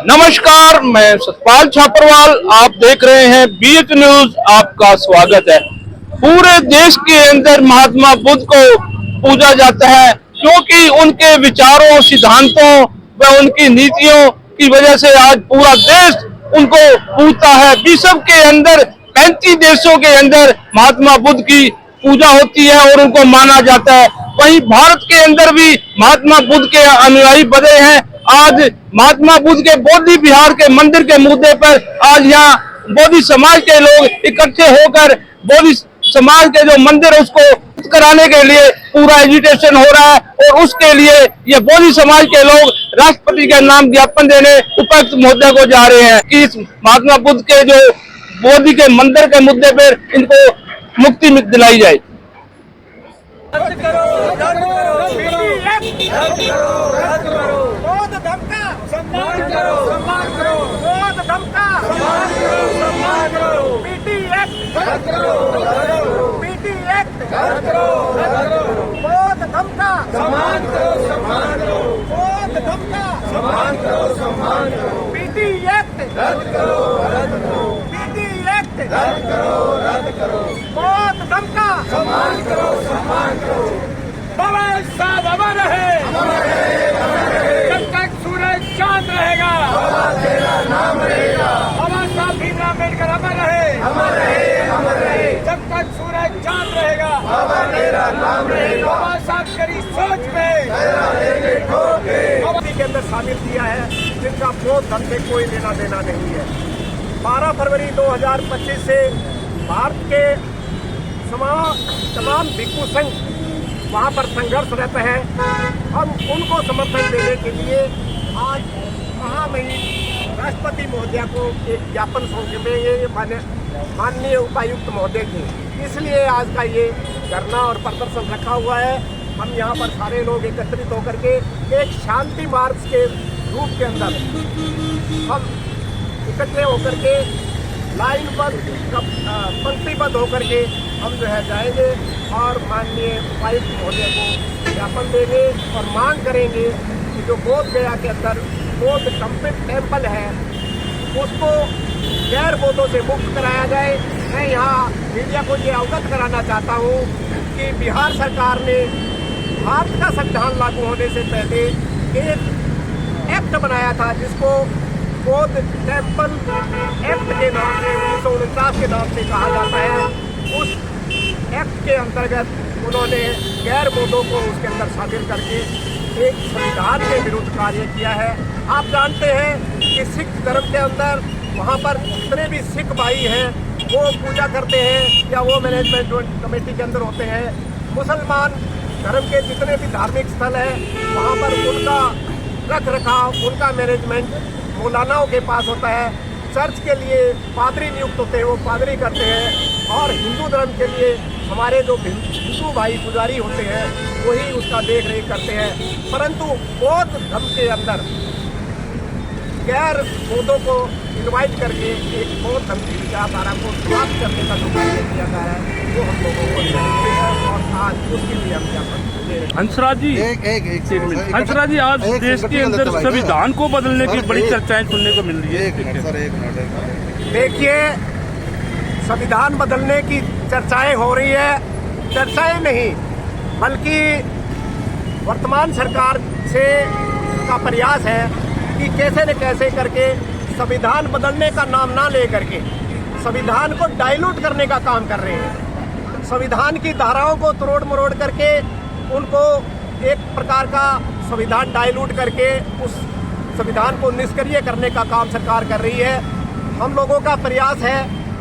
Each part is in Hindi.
नमस्कार, मैं सतपाल छापरवाल। आप देख रहे हैं बीएच न्यूज। आपका स्वागत है। पूरे देश के अंदर महात्मा बुद्ध को पूजा जाता है क्योंकि उनके विचारों, सिद्धांतों व उनकी नीतियों की वजह से आज पूरा देश उनको पूजता है। विश्व के अंदर 35 देशों के अंदर महात्मा बुद्ध की पूजा होती है और उनको माना जाता है। वहीं भारत के अंदर भी महात्मा बुद्ध के अनुयायी बने हैं। आज महात्मा बुद्ध के बोधि विहार के मंदिर के मुद्दे पर आज यहाँ बोधि समाज के लोग इकट्ठे होकर बोधि समाज के जो मंदिर है उसको कराने के लिए पूरा एजुटेशन हो रहा है और उसके लिए ये बोधि समाज के लोग राष्ट्रपति के नाम ज्ञापन देने उपायुक्त महोदय को जा रहे हैं कि इस महात्मा बुद्ध के जो बोधि के मंदिर के मुद्दे पर इनको मुक्ति दिलाई जाए। बाबा साहब अमर रहे, जब तक सूरज चांद रहेगा बाबा साहब भीमराव अम्बेडकर अमर रहे, जब तक सूरज चांद रहेगा बाबा साहब करी सोच में के अंदर शामिल किया है जिनका बौद्ध धर्म से कोई लेना देना नहीं है। 12 फरवरी 2025 से भारत के तमाम भिक्षु संघ वहाँ पर संघर्षरत है। हम उनको समर्थन देने के लिए आज महामहिम राष्ट्रपति महोदय को एक ज्ञापन सौंपेंगे माननीय उपायुक्त महोदय की। इसलिए आज का ये धरना और प्रदर्शन रखा हुआ है। हम यहाँ पर सारे लोग एकत्रित होकर के एक शांति मार्च के रूप के अंदर हम इकट्ठे होकर के लाइन पर पंक्तिबद्ध होकर के हम जो है जाएंगे और माननीय उपायुक्त महोदय को ज्ञापन देंगे और मांग करेंगे कि जो बोध गया के अंदर बौद्ध टेम्पल है उसको गैर बौद्धों से मुक्त कराया जाए। मैं यहाँ मीडिया को ये अवगत कराना चाहता हूँ कि बिहार सरकार ने भारत का संविधान लागू होने से पहले एक एक्ट बनाया था जिसको बौद्ध टेम्पल एक्ट के नाम से 1949 के नाम से कहा जाता है। उस एक्ट के अंतर्गत उन्होंने गैर बौद्धों को उसके अंदर शामिल करके एक संविधान के विरुद्ध कार्य किया है। आप जानते हैं कि सिख धर्म के अंदर वहाँ पर जितने भी सिख भाई हैं वो पूजा करते हैं या वो मैनेजमेंट कमेटी के अंदर होते हैं। मुसलमान धर्म के जितने भी धार्मिक स्थल हैं वहाँ पर उनका रख रखाव, उनका मैनेजमेंट मौलानाओं के पास होता है। चर्च के लिए पादरी नियुक्त होते हैं, वो पादरी करते हैं और हिंदू धर्म के लिए हमारे जो हिंदू भाई पुजारी होते हैं वही उसका देख रेख करते हैं। परंतु बौद्ध धर्म के अंदर गैर बौद्धों को इनवाइट करके एक बौद्ध धर्म की विचारधारा को समाप्त करने का जो कार्य किया गया है वो हम लोगों को जानते हैं और आज उसके लिए हम ज्ञापन दे रहे हैं। हंसराज जी एक मिनट। हंसराज जी, आज देश के अंदर संविधान को बदलने की बड़ी चर्चाएं सुनने को मिल रही है। देखिए, संविधान बदलने की चर्चाएं हो रही है। चर्चाएं नहीं बल्कि वर्तमान सरकार से का प्रयास है कि कैसे न कैसे करके संविधान बदलने का नाम ना ले करके संविधान को डाइल्यूट करने का काम कर रहे हैं। संविधान की धाराओं को तोड़ मरोड़ करके उनको एक प्रकार का संविधान डाइल्यूट करके उस संविधान को निष्क्रिय करने का काम सरकार कर रही है। हम लोगों का प्रयास है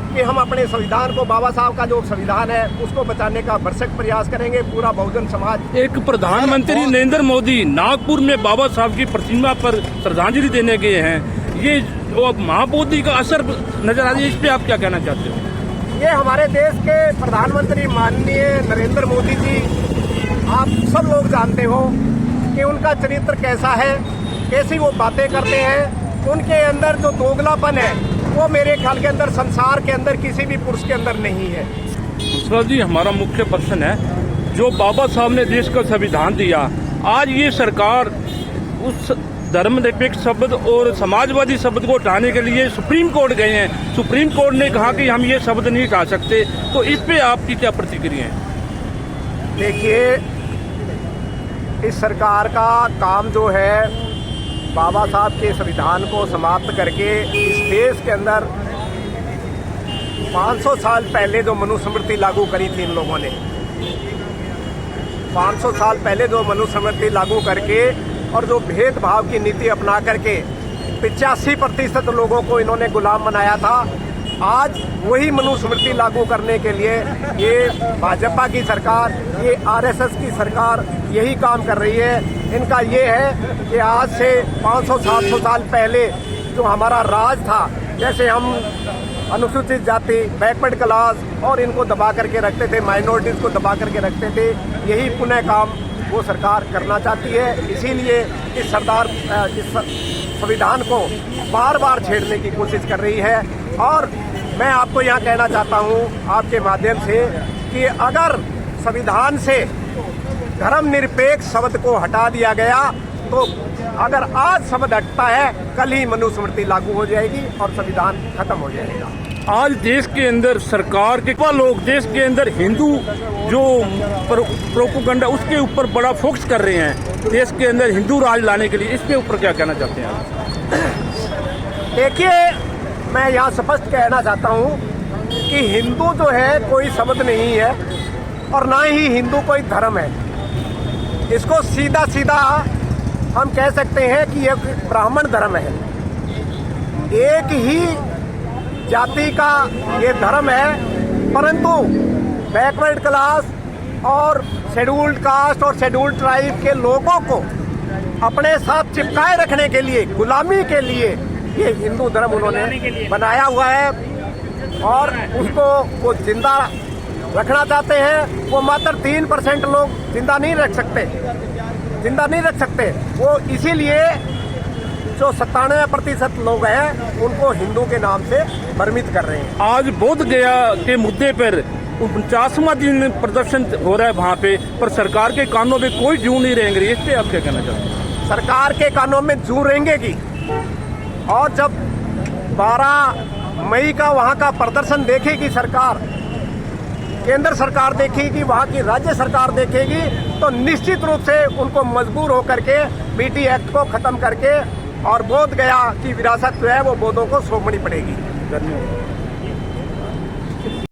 कि हम अपने संविधान को, बाबा साहब का जो संविधान है उसको बचाने का भरसक प्रयास करेंगे। पूरा बहुजन समाज। एक प्रधानमंत्री नरेंद्र मोदी नागपुर में बाबा साहब की प्रतिमा पर श्रद्धांजलि देने गए हैं। ये महाबोधि का असर नजर आ रहा है, इस पे आप क्या कहना चाहते हो? ये हमारे देश के प्रधानमंत्री माननीय नरेंद्र मोदी जी, आप सब लोग जानते हो कि उनका चरित्र कैसा है, कैसी वो बातें करते हैं। उनके अंदर जो दोगलापन है वो मेरे ख्याल के अंदर संसार के अंदर किसी भी पुरुष के अंदर नहीं है। दूसरा जी, हमारा मुख्य प्रश्न है, जो बाबा साहब ने देश का संविधान दिया, आज ये सरकार उस धर्मनिरपेक्ष शब्द और समाजवादी शब्द को हटाने के लिए सुप्रीम कोर्ट गए हैं। सुप्रीम कोर्ट ने कहा कि हम ये शब्द नहीं हटा सकते, तो इस पे आपकी क्या प्रतिक्रिया है? देखिए, इस सरकार का काम जो है बाबा साहब के संविधान को समाप्त करके इस देश के अंदर 500 साल पहले जो मनुस्मृति लागू करी थी इन लोगों ने, 500 साल पहले जो मनुस्मृति लागू करके और जो भेदभाव की नीति अपना करके 85% लोगों को इन्होंने गुलाम बनाया था, आज वही मनुस्मृति लागू करने के लिए ये भाजपा की सरकार, ये आरएसएस की सरकार यही काम कर रही है। इनका ये है कि आज से 500-700 साल पहले जो हमारा राज था, जैसे हम अनुसूचित जाति, बैकवर्ड क्लास और इनको दबा करके रखते थे, माइनॉरिटीज़ को दबा करके रखते थे, यही पुनः काम वो सरकार करना चाहती है। इसीलिए इस संविधान को बार बार छेड़ने की कोशिश कर रही है। और मैं आपको यहाँ कहना चाहता हूँ आपके माध्यम से कि अगर संविधान से धर्मनिरपेक्ष शब्द को हटा दिया गया, तो अगर आज शब्द हटता है, कल ही मनुस्मृति लागू हो जाएगी और संविधान खत्म हो जाएगा। आज देश के अंदर सरकार के लोग देश के अंदर हिंदू जो प्रोपेगेंडा उसके ऊपर बड़ा फोकस कर रहे हैं, देश के अंदर हिंदू राज लाने के लिए, इसके ऊपर क्या कहना चाहते हैं आप? देखिए, मैं यहाँ स्पष्ट कहना चाहता हूँ कि हिंदू जो है कोई शब्द नहीं है और ना ही हिंदू कोई धर्म है। इसको सीधा सीधा हम कह सकते हैं कि यह ब्राह्मण धर्म है। एक ही जाति का ये धर्म है, परंतु बैकवर्ड क्लास और शेड्यूल्ड कास्ट और शेड्यूल्ड ट्राइब के लोगों को अपने साथ चिपकाए रखने के लिए, गुलामी के लिए ये हिंदू धर्म उन्होंने बनाया हुआ है और उसको वो जिंदा रखना चाहते हैं। वो मात्र 3% लोग जिंदा नहीं रख सकते, वो इसीलिए जो 97% लोग हैं उनको हिंदू के नाम से भ्रमित कर रहे हैं। आज बोध गया के मुद्दे पर 49वां दिन प्रदर्शन हो रहा है वहाँ पे, पर सरकार के कानों में कोई जू नहीं रहेंगे। इस पे आप क्या कहना चाहते हैं? सरकार के कानों में जू रहेंगी और जब 12 मई का वहाँ का प्रदर्शन देखेगी सरकार, केंद्र सरकार देखेगी, वहाँ की राज्य सरकार देखेगी, तो निश्चित रूप से उनको मजबूर होकर के बीटी एक्ट को खत्म करके और बोध गया की विरासत जो है वो बोधों को सौंपनी पड़ेगी। धन्यवाद।